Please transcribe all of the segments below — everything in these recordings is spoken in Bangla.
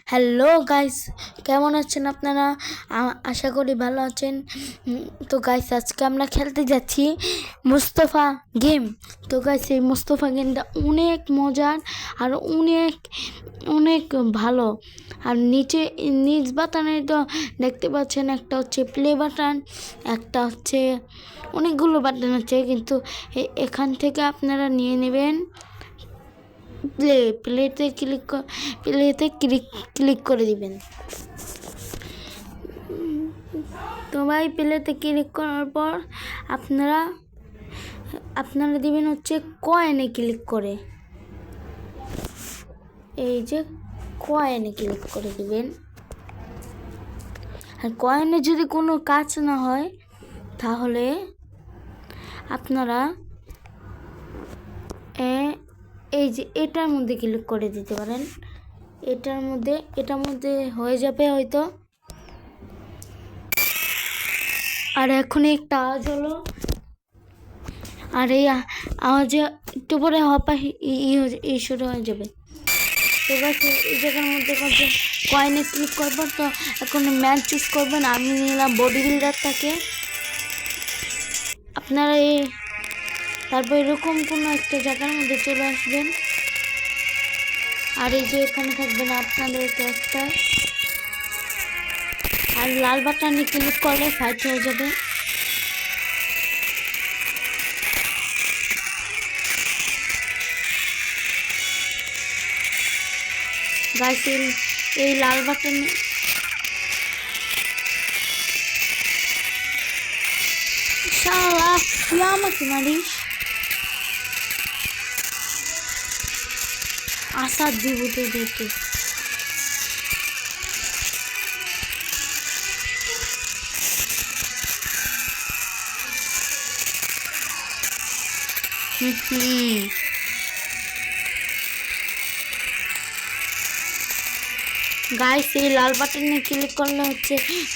হ্যালো গাইস, কেমন আছেন আপনারা? আশা করি ভালো আছেন। তো গাইস, আজকে আমরা খেলতে যাচ্ছি মুস্তফা গেম। তো গাইস, এই মুস্তফা গেমটা অনেক মজার আর অনেক অনেক ভালো। আর নিচ বাটনে তো দেখতে পাচ্ছেন, একটা হচ্ছে প্লে বাটন, একটা হচ্ছে অনেকগুলো বাটন আছে, কিন্তু এখান থেকে আপনারা নিয়ে নেবেন প্লেতে ক্লিক করে দিবেন। তো ভাই, প্লেতে ক্লিক করার পর আপনারা দিবেন হচ্ছে কয়েনে ক্লিক করে। এই যে কয়েনে ক্লিক করে দিবেন। আর কয়েনে যদি কোনো কাজ না হয়, তাহলে আপনারা এই যে এটার মধ্যে ক্লিক করে দিতে পারেন। এটার মধ্যে হয়ে যাবে হয়তো। আর এখন একটা আওয়াজ হলো, আর এই আওয়াজে একটু পরে হপা শুরু হয়ে যাবে। তো এই জায়গার মধ্যে কয়েনে ক্লিক করবো। তো এখন ম্যাচ চুজ করবেন। আমি নিলাম বডি বিল্ডারটাকে। আপনারা তারপর এরকম কোনো একটা জায়গার মধ্যে চলে আসবেন, আর এই যে এখানে থাকবেন আপনাদের ক্যারেক্টার, আর লাল বাটনে ক্লিক করলে ফাইট হয়ে যাবে। গাইস, এই লাল বাটনে শালা তুই আমাকে মারিস। আসাদ দিব তোদেরকে। গাইস, এই লাল বাটনে ক্লিক করলে হচ্ছে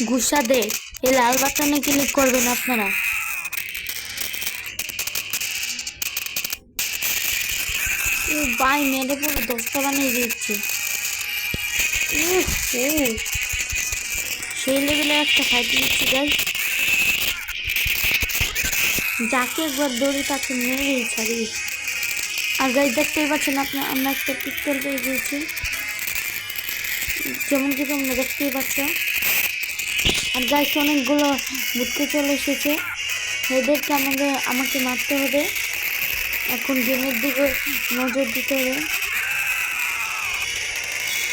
গুসা দেয়। এই লাল বাটনে ক্লিক করবেন আপনারা। বাই মেরে পুরো 10টা বানিয়ে দিচ্ছে। সেই লেভেলে একটা ফাইট দিচ্ছি গাইস। যাকে একবার দৌড়ে তাকে মেরেই ছাড়ি। আর গাইস, দেখতেই পাচ্ছেন আমরা একটা পিস্তল পেয়ে গিয়েছি, যেমন কি তোমরা দেখতেই পাচ্ছ। আর গাইস, অনেকগুলো বুটকে চলে এসেছে, এদেরকে আমাকে মারতে হবে। এখন গেমের দিকে নজর দিতে হবে।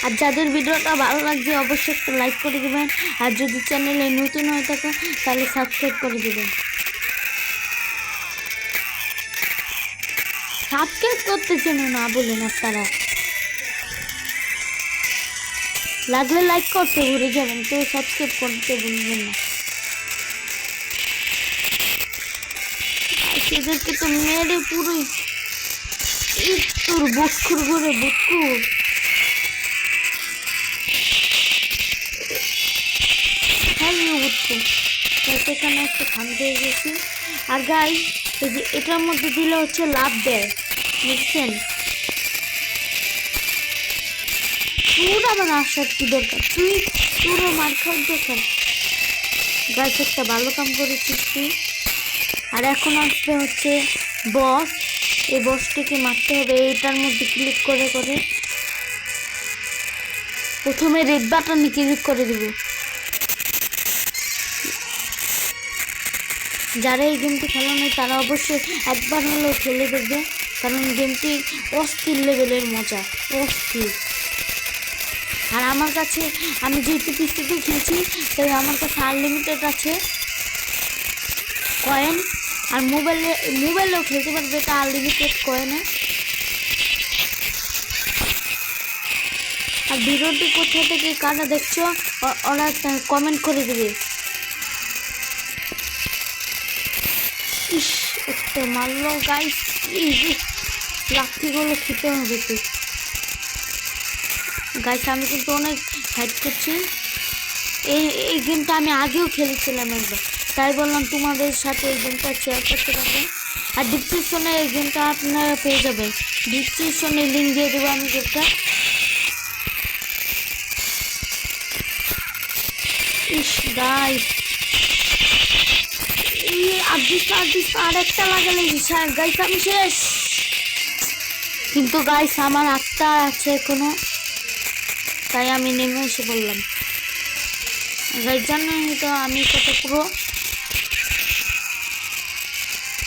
আর যাদের ভিডিওটা ভালো লাগছে অবশ্যই একটা লাইক করে দেবেন। আর যদি চ্যানেলে নতুন হয়ে থাকে তাহলে সাবস্ক্রাইব করে দেবেন। সাবস্ক্রাইব করতেছেন না বলেন আপনারা, লাগলে লাইক করতে ভুলে যাবেন, তো সাবস্ক্রাইব করতে ভুলবেন না। এদেরকে তো মেরে পুরোই তোর বটকুর ঘুরে বটকুর। সেখানে একটা খান পেয়ে গেছি। আর গাই, এই যে এটার মধ্যে দিলে হচ্ছে লাভ দেয়, বুঝছেন? তোর আবার আসার কি দরকার? তোরও মার খাওয়ার দরকার। গাছ, একটা ভালো কাম করেছিস তুই। আর এখন আসবে হচ্ছে বস। এই বসটিকে মারতে হবে এটার মধ্যে ক্লিক করে করে। প্রথমে রেড বাটনে ক্লিক করে দেব। যারা এই গেমটি খেলা নেই তারা অবশ্যই একবার হলেও খেলে দেখবে, কারণ গেমটি অস্থির লেভেলের মজা, অস্থির। আর আমার কাছে, আমি যেহেতু পিসিতে খেলছি তাই আমার কাছে আনলিমিটেড আছে কয়েন। আর মোবাইলেও খেলতে পারবে, এটা আনলিমিটেড কয়েনে। আর ভিডিওটি কোথা থেকে কারা দেখছো ওরা কমেন্ট করে দেবে। ইস, একটা মারলো গাইস। লাঠিগুলো খেতে হবে তো গাইস। আমি কিন্তু অনেক ফাইট করছি। এই গেমটা আমি আগেও খেলেছিলাম একবার, তাই বললাম তোমাদের সাথে এই গেমটা শেয়ার করতে পারবেন। আর ডিসক্রিপশনে এই গেমটা আপনারা পেয়ে যাবেন, ডিসক্রিপশনে লিঙ্ক দিয়ে দেবো আমি গেমটা। ইস গাইস আর একটা লাগালে গাইস আমি শেষ। কিন্তু গাইস আমার একটা আছে এখনো, তাই আমি নেমে এসে বললাম। গাইস জানেন তো আমি কত পুরো।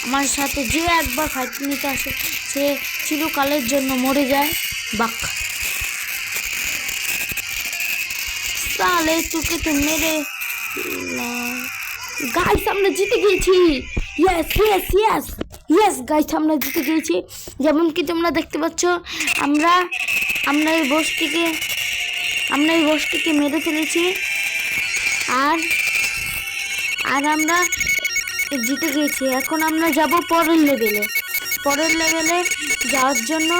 আমার সাথে যে একবার ফাইট নিতে আসে সে চিরকালের জন্য মরে যায়। বাক তাহলে তোকে তো মেরে। গাইস আমরা জিতে গেছি। Yes yes yes yes guys আমরা জিতে গেছি। যেমন কি তোমরা দেখতে পাচ্ছ আমরা এই বসটিকে মেরে ফেলেছি। আর আমরা জিতে গেছি। এখন আমরা যাব পরের লেভেলে যাওয়ার জন্য।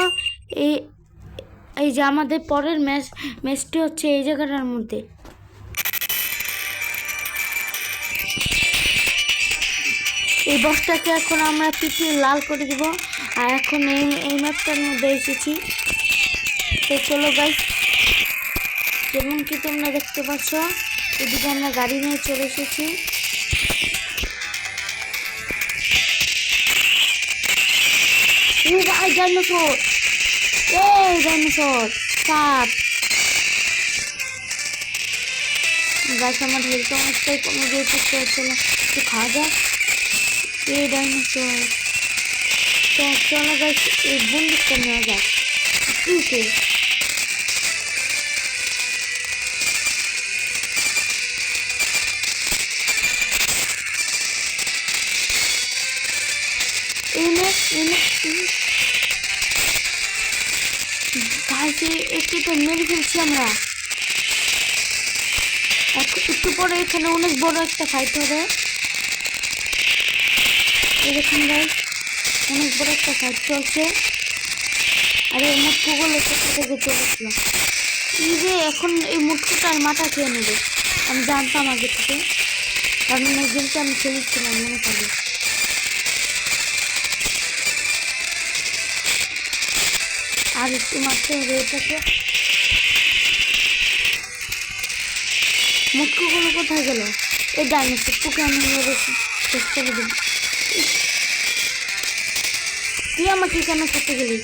এই যে আমাদের পরের ম্যাচটি হচ্ছে এই জায়গাটার মধ্যে। এই বসটাকে এখন আমরা পিটিয়ে লাল করে দিব। আর এখন এই ম্যাপটার মধ্যে এসেছি। তো চলো গাইস, যেমন কি তোমরা দেখতে পাচ্ছ এদিকে আমরা গাড়ি নিয়ে চলে এসেছি। ডাইনোসর সাপ। গাছ আমার হেলথ অনেকটাই কমে গিয়েছে। চলো একটু খাওয়া যাক। এই ডাইনোসর তো চলো গাছ এই বন্দুকটা নেওয়া যাক। কিসে একটু তো মেরে ফেলছি আমরা। একটু পরে এখানে অনেক বড় একটা ফাইট হবে। এরকম গাইস অনেক বড় একটা ফাইট চলছে। আর এই মুটকুগুলো কোথা থেকে চলেছিল। এই যে এখন এই মুটকুটার মাথা খেয়ে নেবে। আমি জানতাম আগে থেকে, কারণ এই গেমটা আমি খেলেছিলাম মনে করে। আর একটু মারতে হবে এটাকে। মুটকুগুলো কোথায় গেল? এই ডাইনোসর তোকে আমি শেষ করে দেব। তুই আমাকে কেন করতে গেলি?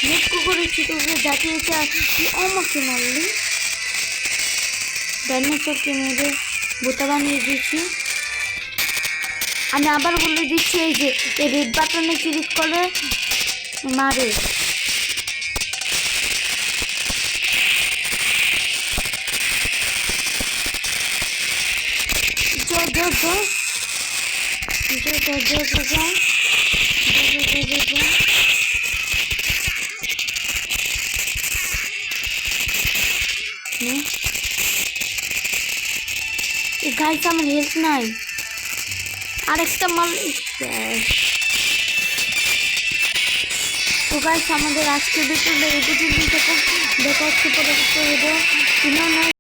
মুটকু করেছি তোকে জাতিয়েছে আর তুই আমাকে মারলি। ডাইনোসরকে মেরে বোতা বানিয়ে দিয়েছি। আমি আবার বলে দিচ্ছি এই যে এই রেড বাটনে ক্লিক করে মারে। গাইস আমার হেল্প নাই। আরেকটা মাল। তো গাইস আমাদের আজকে ভিডিওটা এই পর্যন্ত। দেখা হচ্ছে পরবর্তী ভিডিও।